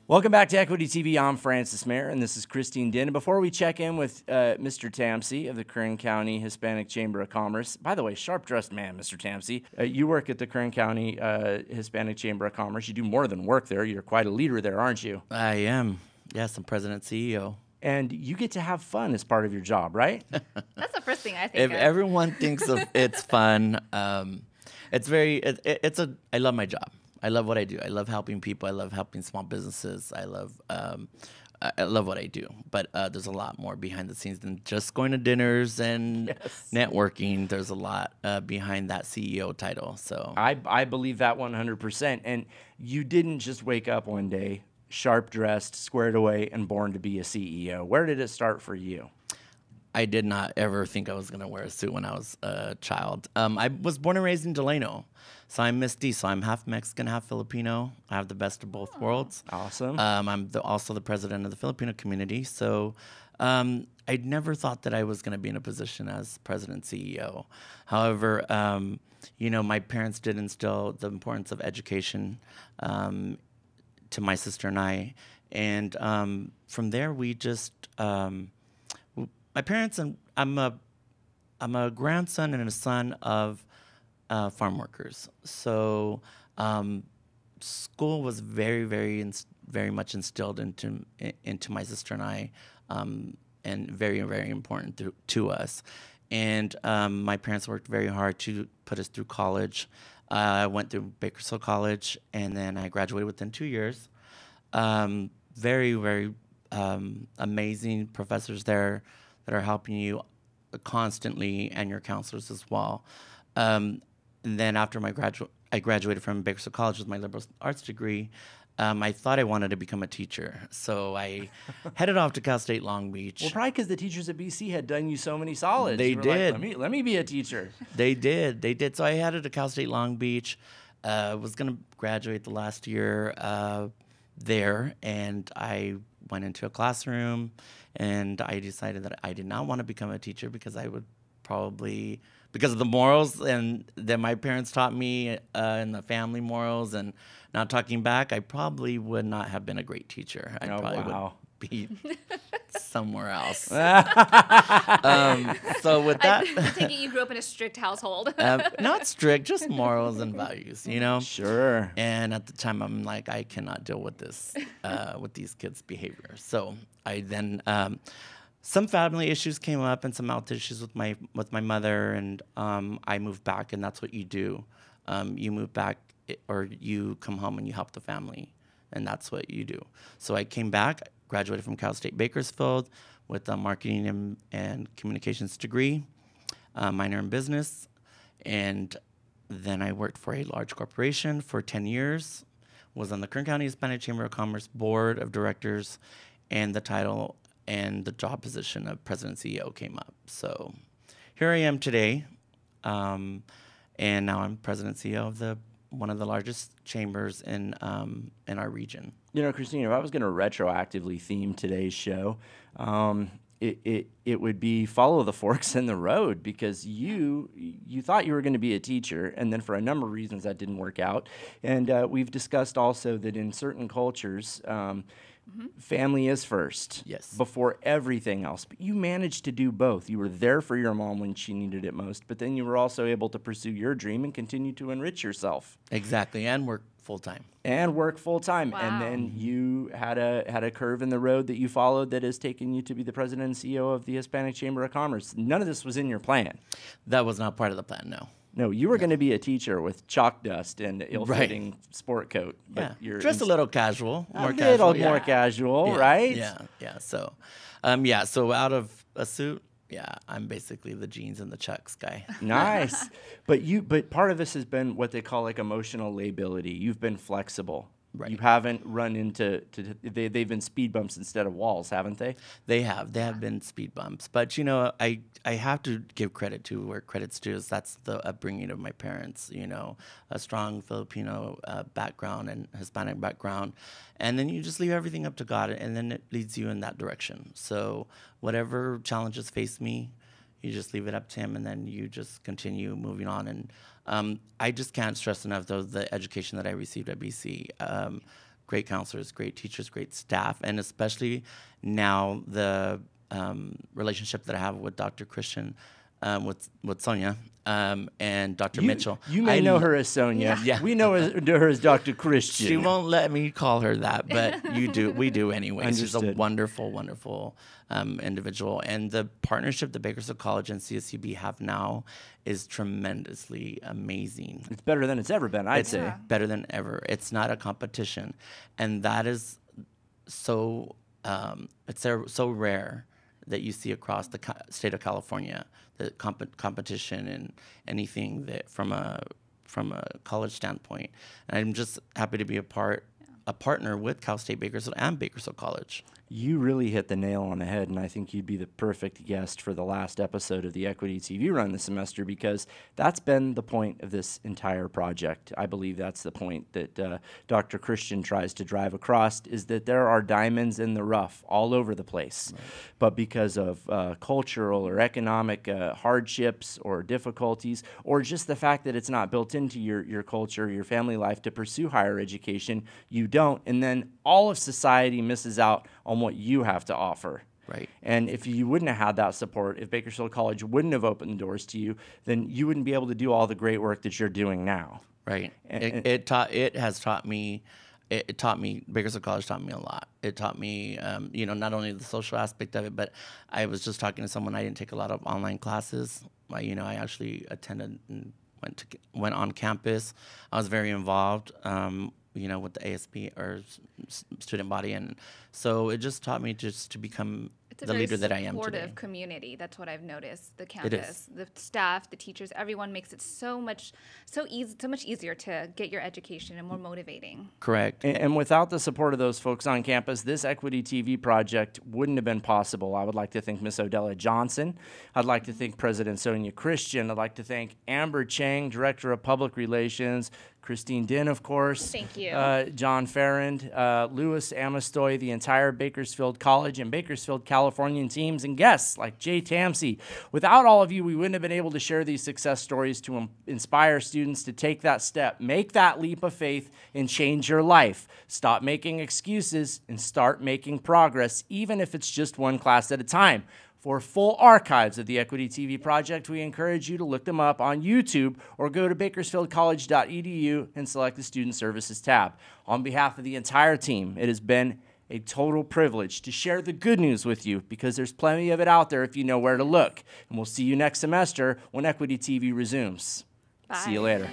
Welcome back to Equity TV. I'm Francis Mayer, and this is Christine Din. And before we check in with Mr. Tamsi of the Kern County Hispanic Chamber of Commerce, by the way, sharp-dressed man, Mr. Tamsi. You work at the Kern County Hispanic Chamber of Commerce. You do more than work there. You're quite a leader there, aren't you? I am. Yes, I'm president CEO. And you get to have fun as part of your job, right? That's the first thing I think If of. everyone thinks of it's fun, it's very. I love my job. I love what I do. I love helping people. I love helping small businesses. I love what I do. But there's a lot more behind the scenes than just going to dinners and networking. There's a lot behind that CEO title. So I believe that 100%. And you didn't just wake up one day, sharp dressed, squared away, and born to be a CEO. Where did it start for you? I did not ever think I was going to wear a suit when I was a child. I was born and raised in Delano. So I'm Miss D, so I'm half Mexican, half Filipino. I have the best of both worlds. Awesome. I'm also the president of the Filipino community. So I never thought that I was going to be in a position as president CEO. However, you know, my parents did instill the importance of education to my sister and I. And from there, we just, my parents, and I'm a grandson and a son of farm workers. So school was very much instilled into my sister and I, and very important to us. And my parents worked very hard to put us through college. I went through Bakersfield College, and then I graduated within 2 years. Very amazing professors there that are helping you constantly, and your counselors as well. And then after I graduated from Bakersfield College with my liberal arts degree. I thought I wanted to become a teacher, so I headed off to Cal State Long Beach. Well, probably because the teachers at BC had done you so many solids. They did. Like, let me be a teacher. They did. So I headed to Cal State Long Beach. Was going to graduate the last year there, and I went into a classroom, and I decided that I did not want to become a teacher because I would probably, because of the morals and that my parents taught me and the family morals and not talking back, I probably would not have been a great teacher. I probably would be somewhere else. So with that, I take it you grew up in a strict household. not strict, just morals and values, you know? Sure. And at the time, I'm like, I cannot deal with this, with these kids' behavior. So I then, some family issues came up and some health issues with my mother, and I moved back, and that's what you do. You move back, or you come home and you help the family, and that's what you do. So I came back, graduated from Cal State Bakersfield with a marketing and communications degree, minor in business, and then I worked for a large corporation for 10 years, was on the Kern County Hispanic Chamber of Commerce Board of Directors, and the title and the job position of President CEO came up. So here I am today, and now I'm President CEO of one of the largest chambers in our region. You know, Christine, if I was going to retroactively theme today's show, it would be follow the forks in the road, because you thought you were going to be a teacher, and then for a number of reasons that didn't work out. And we've discussed also that in certain cultures, family is first, before everything else. But you managed to do both. You were there for your mom when she needed it most, but then you were also able to pursue your dream and continue to enrich yourself. Exactly, and work full-time. Wow. And then Mm-hmm. you had a curve in the road that you followed that has taken you to be the president and CEO of the Hispanic Chamber of Commerce. None of this was in your plan. That was not part of the plan, no. No, you were going to be a teacher with chalk dust and ill-fitting sport coat. But you're dressed a little casual, more casual, right? Yeah. So, so out of a suit, I'm basically the jeans and the chucks guy. Nice. But part of this has been what they call like emotional lability. You've been flexible. Right. You haven't run into they've been speed bumps instead of walls, haven't they? They have been speed bumps. But you know, I have to give credit to where credit's due. That's the upbringing of my parents. You know, a strong Filipino background and Hispanic background, and then you just leave everything up to God, and then it leads you in that direction. So whatever challenges face me, you just leave it up to Him, and then you just continue moving on. And I just can't stress enough, though, the education that I received at BC. great counselors, great teachers, great staff, and especially now the relationship that I have with Dr. Christian, with Sonia, and Dr. Mitchell. You may know her as Sonia. Yeah. We know her as Dr. Christian. She won't let me call her that, but we do anyway. She's a Understood. wonderful, wonderful individual. And the partnership that Bakersfield College and CSUB have now is tremendously amazing. It's better than it's ever been, I'd say. Better than ever. It's not a competition. And that is so, so rare that you see across the state of California, the competition and anything that from a college standpoint. And I'm just happy to be a partner with Cal State Bakersfield and Bakersfield College. You really hit the nail on the head, and I think you'd be the perfect guest for the last episode of the Equity TV run this semester, because that's been the point of this entire project. I believe that's the point that Dr. Christian tries to drive across, is that there are diamonds in the rough all over the place. Right. But because of cultural or economic hardships or difficulties, or just the fact that it's not built into your culture, your family life to pursue higher education, you don't. And then all of society misses out on what you have to offer. Right. And if you wouldn't have had that support, if Bakersfield College wouldn't have opened doors to you, then you wouldn't be able to do all the great work that you're doing now. Right. It taught me, Bakersfield College taught me a lot. It taught me, not only the social aspect of it, but I was just talking to someone, I didn't take a lot of online classes. I actually attended and went on campus. I was very involved, with the ASP or student body. And so it just taught me just to become the leader that I am today. It's a very supportive community. That's what I've noticed. The campus, the staff, the teachers, everyone makes it so much easier to get your education and more motivating. Correct. And without the support of those folks on campus, this Equity TV project wouldn't have been possible. I would like to thank Ms. Odella Johnson. I'd like to thank President Sonia Christian. I'd like to thank Amber Chang, Director of Public Relations, Christine Din, of course. Thank you. John Farrand, Louis Amistoy, the entire Bakersfield College and Bakersfield Californian teams, and guests like Jay Tamsi. Without all of you, we wouldn't have been able to share these success stories to inspire students to take that step, make that leap of faith, and change your life. Stop making excuses and start making progress, even if it's just one class at a time. For full archives of the Equity TV project, we encourage you to look them up on YouTube or go to bakersfieldcollege.edu and select the Student Services tab. On behalf of the entire team, it has been a total privilege to share the good news with you, because there's plenty of it out there if you know where to look. And we'll see you next semester when Equity TV resumes. Bye. See you later.